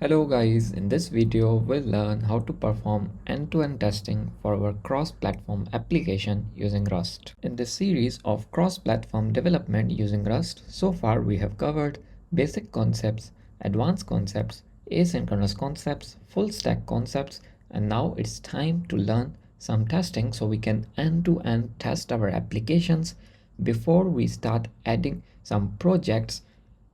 Hello guys, in this video we'll learn how to perform end-to-end testing for our cross-platform application using Rust. In this series of cross-platform development using Rust, so far we have covered basic concepts, advanced concepts, asynchronous concepts, full stack concepts, and now it's time to learn some testing so we can end-to-end test our applications before we start adding some projects.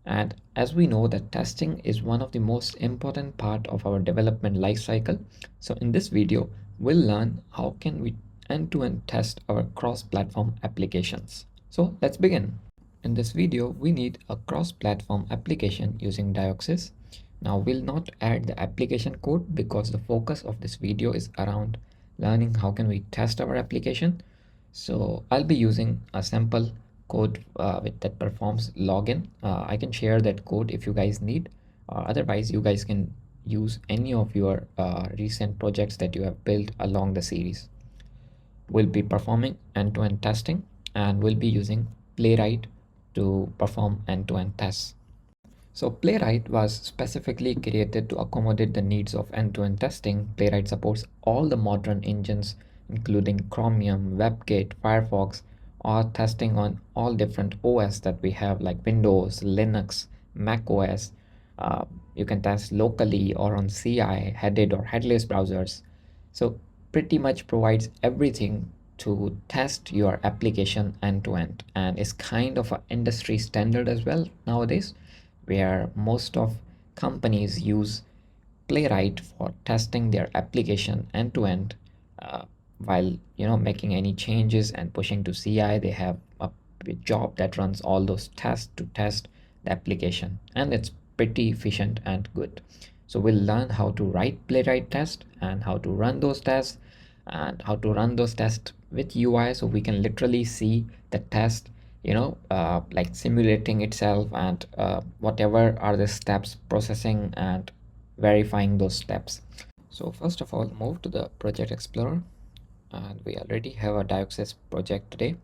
And as we know that testing is one of the most important part of our development lifecycle. So in this video, we'll learn how can we end-to-end test our cross-platform applications. So let's begin. In this video, we need a cross-platform application using Dioxys. Now we'll not add the application code because the focus of this video is around learning how can we test our application. So I'll be using a sample code that performs login. I can share that code if you guys need. Otherwise, you guys can use any of your recent projects that you have built along the series. We'll be performing end-to-end testing and we'll be using Playwright to perform end-to-end tests. So Playwright was specifically created to accommodate the needs of end-to-end testing. Playwright supports all the modern engines, including Chromium, WebKit, Firefox, or testing on all different OS that we have like Windows, Linux, Mac OS. You can test locally or on CI, headed or headless browsers. So pretty much provides everything to test your application end to end, and is kind of an industry standard as well nowadays, where most of companies use Playwright for testing their application end to end. While making any changes and pushing to CI, they have a job that runs all those tests to test the application, and it's pretty efficient and good. So we'll learn how to write Playwright test and how to run those tests and how to run those tests with UI, so we can literally see the test like simulating itself, and whatever are the steps, processing and verifying those steps. So first of all, move to the project explorer, and we already have a Dioxys project today.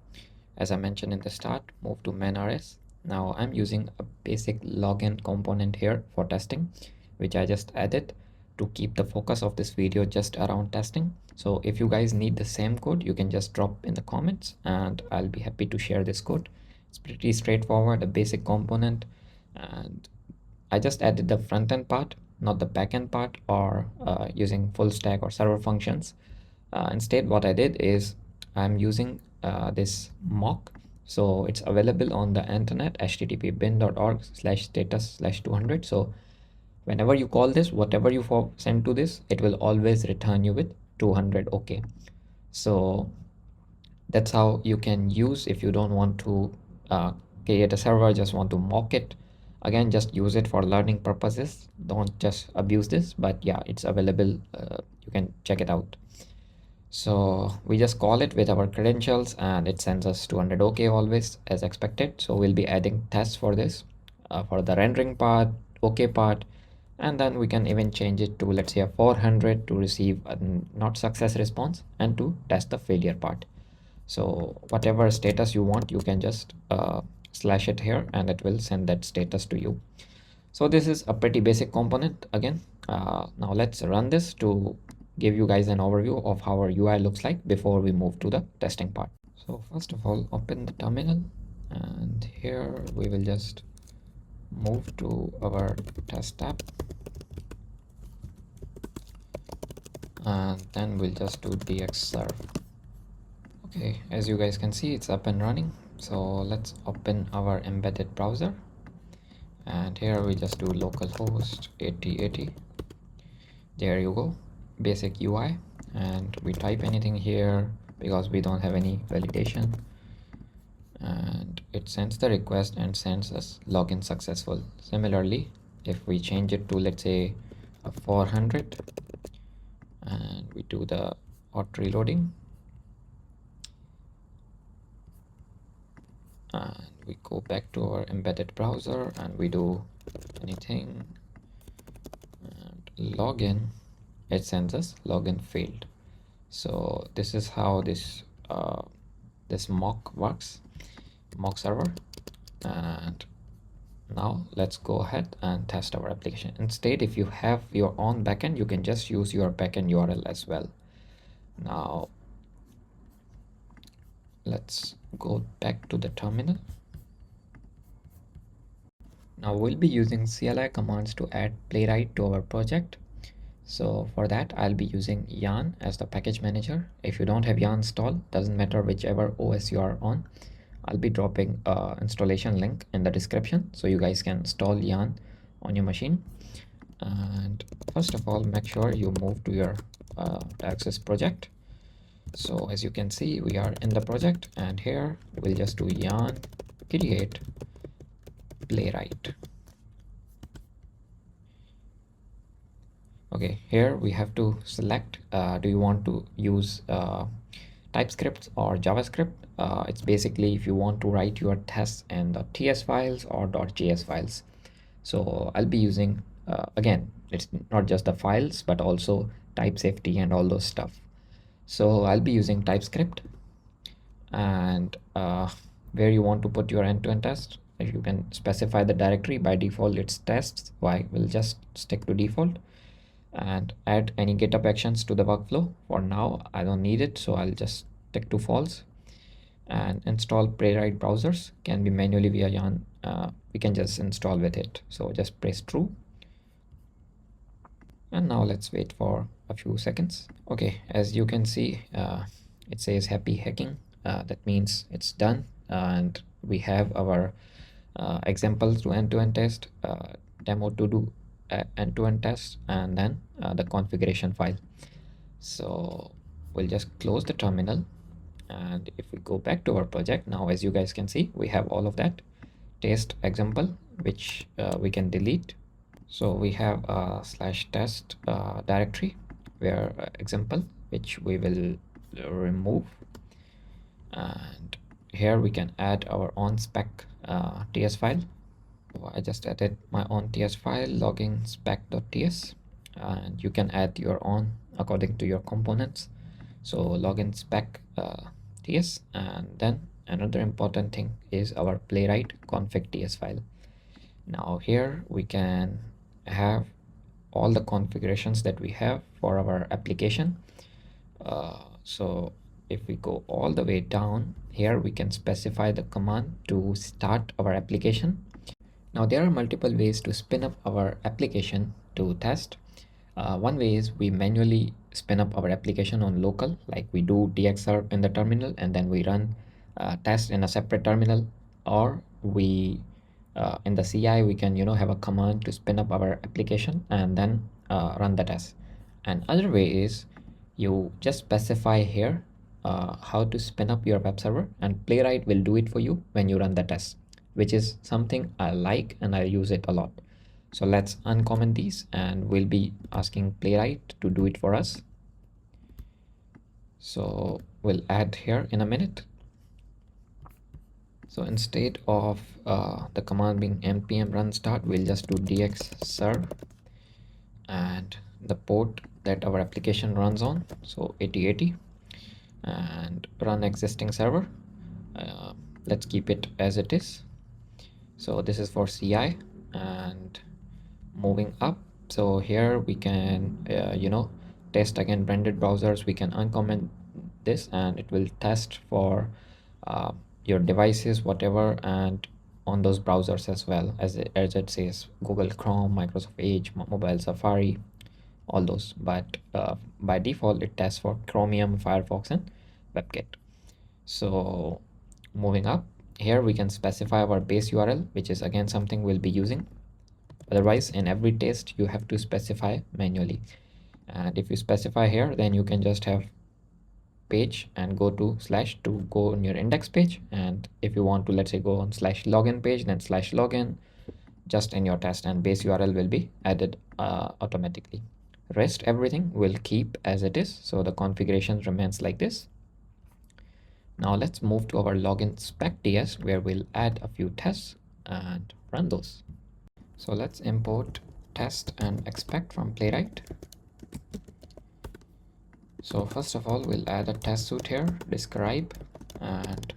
As I mentioned in the start, move to main.rs. Now I'm using a basic login component here for testing, which I just added to keep the focus of this video just around testing. So if you guys need the same code, you can just drop in the comments and I'll be happy to share this code. It's pretty straightforward, a basic component, and I just added the front end part, not the back end part, or using full stack or server functions. Instead, what I did is I'm using this mock. So it's available on the internet, http bin.org/status/200. So whenever you call this, whatever you send to this, it will always return you with 200. Okay. So that's how you can use if you don't want to create a server, just want to mock it. Again, just use it for learning purposes. Don't just abuse this, but yeah, it's available. You can check it out. So we just call it with our credentials and it sends us 200 OK always as expected. So we'll be adding tests for this, for the rendering part, OK part, and then we can even change it to, let's say, a 400 to receive a not success response and to test the failure part. So whatever status you want, you can just slash it here and it will send that status to you. So this is a pretty basic component again. Now let's run this to give you guys an overview of how our UI looks like before we move to the testing part. So first of all, open the terminal, and here we will just move to our test tab, and then we'll just do dxserve. Okay, as you guys can see, it's up and running. So let's open our embedded browser, and here we just do localhost 8080. There you go, basic UI, and we type anything here because we don't have any validation, and it sends the request and sends us login successful. Similarly, if we change it to, let's say, a 400 and we do the auto reloading and we go back to our embedded browser and we do anything and login, it sends us login failed. So this is how this this mock works, mock server. And Now let's go ahead and test our application. Instead, if you have your own backend, you can just use your backend URL as well. Now let's go back to the terminal. Now we'll be using CLI commands to add Playwright to our project. So for that, I'll be using Yarn as the package manager. If you don't have Yarn installed, doesn't matter whichever OS you are on. I'll be dropping a installation link in the description so you guys can install Yarn on your machine. And first of all, make sure you move to your Access project. So as you can see, we are in the project, and here we'll just do Yarn create Playwright. Okay, here we have to select do you want to use TypeScript or JavaScript. It's basically if you want to write your tests in the TS files or .js files. So I'll be using again, it's not just the files but also type safety and all those stuff. So I'll be using TypeScript, and where you want to put your end-to-end test, you can specify the directory. By default it's tests. Why? We'll just stick to default, and add any GitHub actions to the workflow. For now I don't need it, so I'll just stick to false. And install Playwright browsers can be manually via Yarn. We can just install with it, so just press true. And now let's wait for a few seconds. Okay, as you can see, it says happy hacking. That means it's done, and we have our examples to end-to-end test, demo to do end-to-end test, and then the configuration file. So we'll just close the terminal, and if we go back to our project now, as you guys can see, we have all of that test example, which we can delete. So we have a /test directory where example, which we will remove, and here we can add our own spec ts file. So I just added my own ts file, login spec.ts, and you can add your own according to your components. So login spec ts, and then another important thing is our Playwright config ts file. Now here we can have all the configurations that we have for our application. So if we go all the way down here, we can specify the command to start our application. Now there are multiple ways to spin up our application to test. One way is we manually spin up our application on local, like we do dxserv in the terminal and then we run test in a separate terminal, or we in the CI we can have a command to spin up our application and then run the test. And other way is you just specify here how to spin up your web server, and Playwright will do it for you when you run the test, which is something I like and I use it a lot. So let's uncomment these, and we'll be asking Playwright to do it for us. So we'll add here in a minute. So instead of the command being npm run start, we'll just do dxserv and the port that our application runs on, so 8080, and run existing server. Let's keep it as it is. So this is for CI. And moving up, so here we can test again branded browsers. We can uncomment this and it will test for your devices, whatever, and on those browsers as well, as it says Google Chrome, Microsoft Edge, mobile Safari, all those. But by default it tests for Chromium, Firefox, and WebKit. So moving up, here we can specify our base URL, which is again something we'll be using. Otherwise in every test you have to specify manually, and if you specify here, then you can just have page and go to / to go on your index page, and if you want to, let's say, go on /login page, then /login just in your test, and base URL will be added automatically. Rest everything will keep as it is, so the configuration remains like this. Now let's move to our login spec ts, where we'll add a few tests and run those. So let's import test and expect from Playwright. So first of all, we'll add a test suite here, describe, and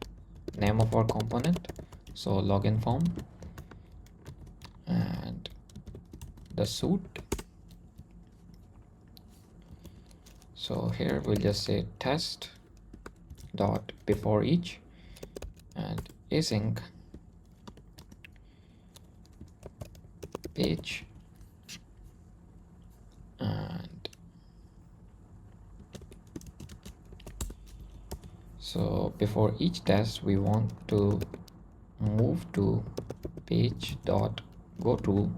name of our component, so login form, and the suit. So here we'll just say test dot before each and async page, and so before each test we want to move to page dot go to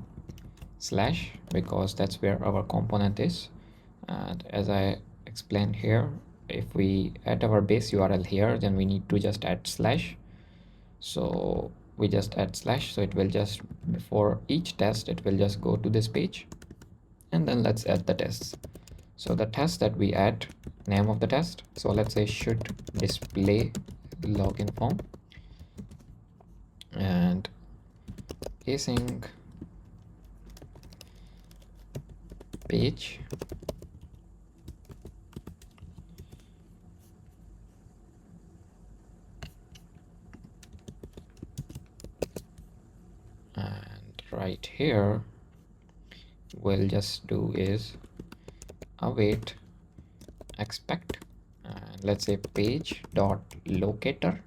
slash, because that's where our component is. And as I explained here, if we add our base URL here, then we need to just add slash. So we just add slash, so it will just, before each test, it will just go to this page. And then let's add the tests. So the test that we add, name of the test, so let's say should display login form, and async page and right here we'll just do is await expect, and let's say page dot locator,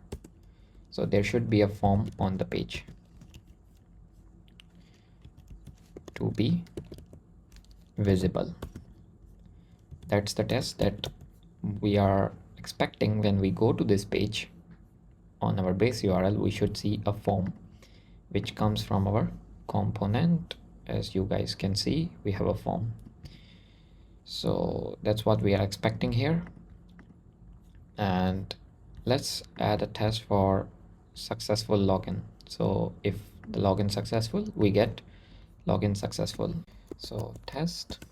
so there should be a form on the page to be visible. That's the test that we are expecting. When we go to this page on our base URL, we should see a form which comes from our component. As you guys can see, we have a form. So that's what we are expecting here. And let's add a test for successful login. So if the login successful, we get login successful. So test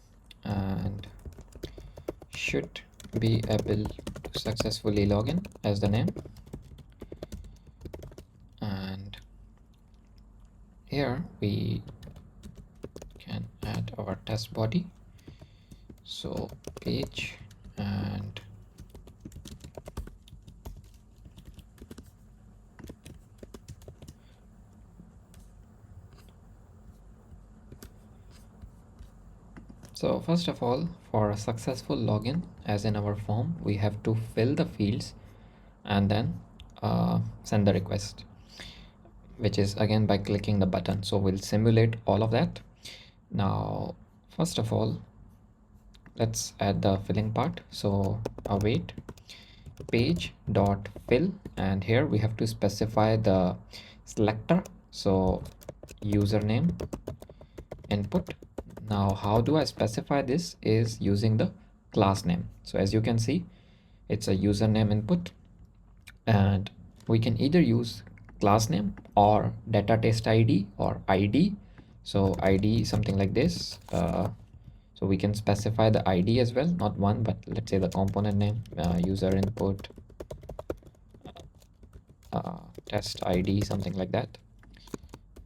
and should be able to successfully login as the name. And here we can add our test body, so page and so first of all, for a successful login, as in our form, we have to fill the fields and then send the request, which is again by clicking the button. So we'll simulate all of that. Now, first of all, let's add the filling part. So await page dot fill, and here we have to specify the selector. So username input. Now, how do I specify this is using the class name. So as you can see, it's a username input, and we can either use class name or data test ID or ID. So ID something like this. So we can specify the ID as well, not one, but let's say the component name, user input, test ID, something like that.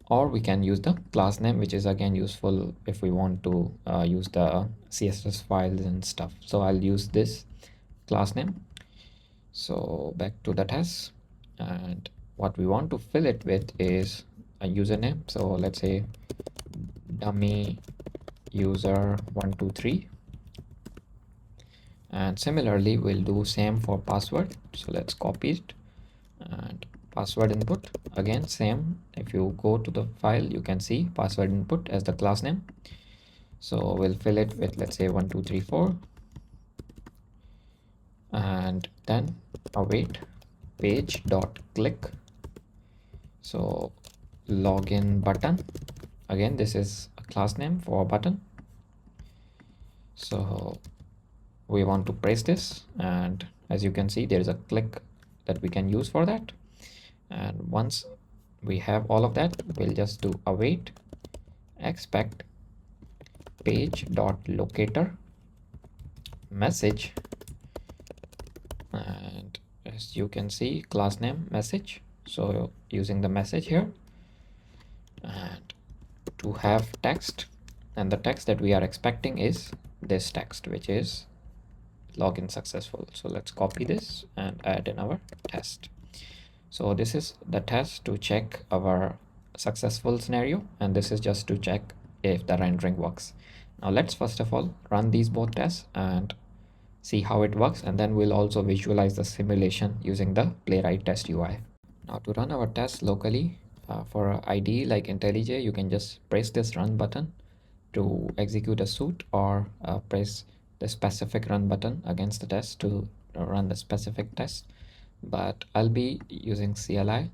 Or we can use the class name, which is again useful if we want to use the CSS files and stuff. So I'll use this class name. So back to the test, and what we want to fill it with is a username. So let's say dummy user 123, and similarly we'll do same for password. So let's copy it, and password input, again same. If you go to the file, you can see password input as the class name. So we'll fill it with, let's say 1234, and then await page dot click, so login button, again this is a class name for a button. So we want to press this, and as you can see, there is a click that we can use for that. And once we have all of that, we'll just do await expect page dot locator message, and as you can see, class name message. So using the message here, and to have text, and the text that we are expecting is this text, which is login successful. So let's copy this and add in our test. So this is the test to check our successful scenario, and this is just to check if the rendering works. Now let's first of all run these both tests and see how it works, and then we'll also visualize the simulation using the Playwright Test UI. Now to run our test locally, for IDE like IntelliJ, you can just press this run button to execute a suit, or press the specific run button against the test to run the specific test. But I'll be using CLI,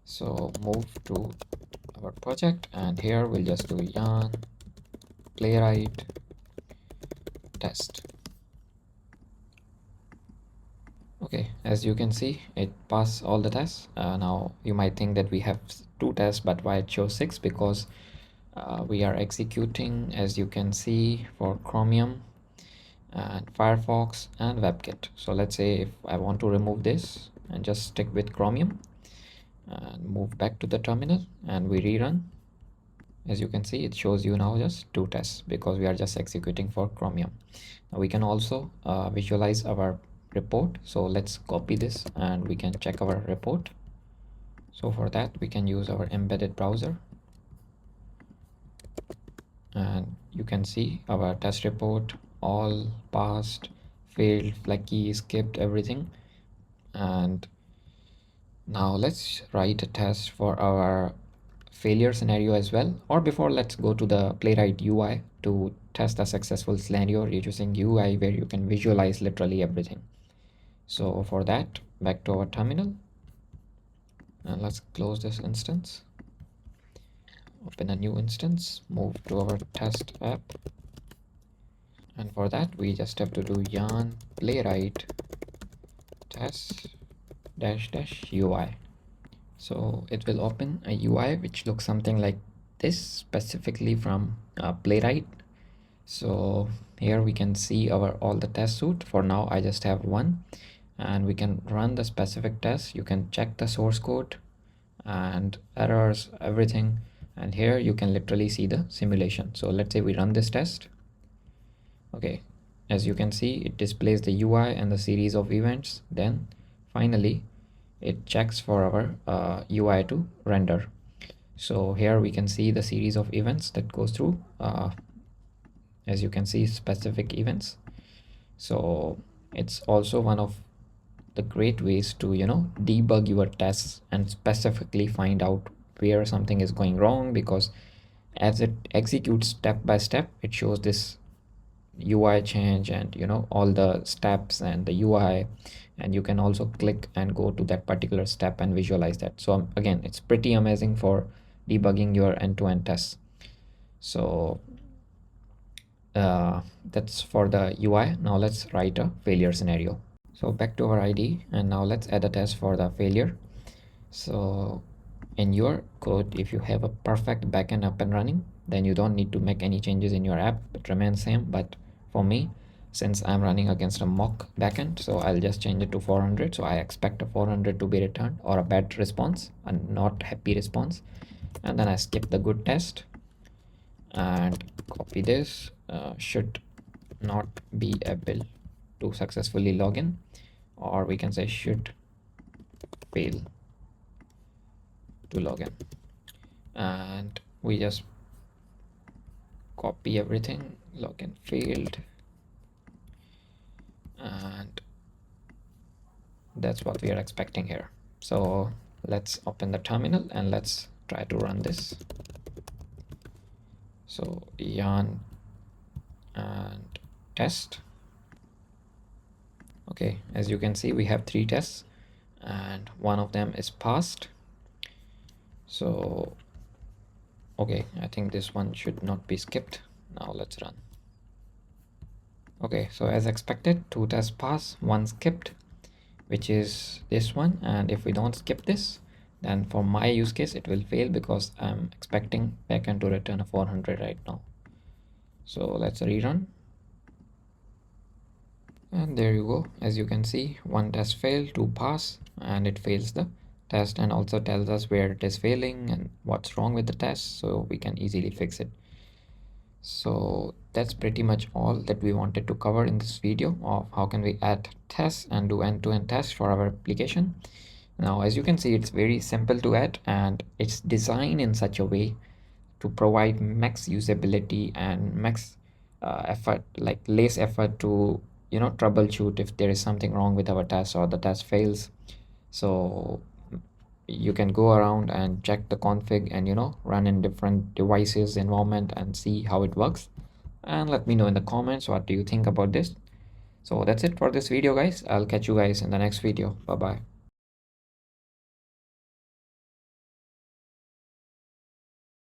so move to our project, and here we'll just do yarn playwright test. Okay, as you can see, it passed all the tests. Now you might think that we have 2 tests, but why it shows 6? Because we are executing, as you can see, for Chromium and Firefox and WebKit. So let's say if I want to remove this and just stick with Chromium and move back to the terminal and we rerun, as you can see, it shows you now just 2 tests because we are just executing for Chromium. Now we can also visualize our report. So let's copy this and we can check our report. So for that we can use our embedded browser, and you can see our test report, all passed, failed, flaky, skipped, everything. And now let's write a test for our failure scenario as well. Or before, let's go to the Playwright UI to test a successful scenario using UI, where you can visualize literally everything. So for that, back to our terminal, and let's close this instance, open a new instance, move to our test app, and for that we just have to do yarn playwright test dash dash UI. So it will open a UI which looks something like this, specifically from Playwright. So here we can see our all the test suite. For now I just have one, and we can run the specific test. You can check the source code and errors, everything, and here you can literally see the simulation. So let's say we run this test. Okay, as you can see, it displays the UI and the series of events. Then finally it checks for our UI to render. So here we can see the series of events that goes through, as you can see, specific events. So it's also one of the great ways to debug your tests and specifically find out where something is going wrong, because as it executes step by step, it shows this UI change and all the steps and the UI, and you can also click and go to that particular step and visualize that. So again, it's pretty amazing for debugging your end-to-end tests. So that's for the UI. Now let's write a failure scenario. So back to our IDE, and now let's add a test for the failure. So in your code, if you have a perfect backend up and running, then you don't need to make any changes in your app. It remains same. But for me, since I'm running against a mock backend, so I'll just change it to 400. So I expect a 400 to be returned, or a bad response, a not happy response. And then I skip the good test and copy this. Should not be able to successfully log in, or we can say should fail to log in. And we just copy everything, login failed, and that's what we are expecting here. So let's open the terminal and let's try to run this. So yarn and test. Okay, as you can see, we have 3 tests and one of them is passed. So okay, I think this one should not be skipped. Now let's run. Okay, so as expected, 2 tests pass, 1 skipped, which is this one. And if we don't skip this, then for my use case it will fail, because I'm expecting backend to return a 400 right now. So let's rerun, and there you go. As you can see, 1 test failed, 2 pass, and it fails the test and also tells us where it is failing and what's wrong with the test, so we can easily fix it. So that's pretty much all that we wanted to cover in this video of how can we add tests and do end-to-end tests for our application. Now, as you can see, it's very simple to add, and it's designed in such a way to provide max usability and max effort, like less effort to troubleshoot if there is something wrong with our test or the test fails. So you can go around and check the config and run in different devices environment and see how it works. And let me know in the comments what do you think about this. So that's it for this video, guys. I'll catch you guys in the next video. Bye bye.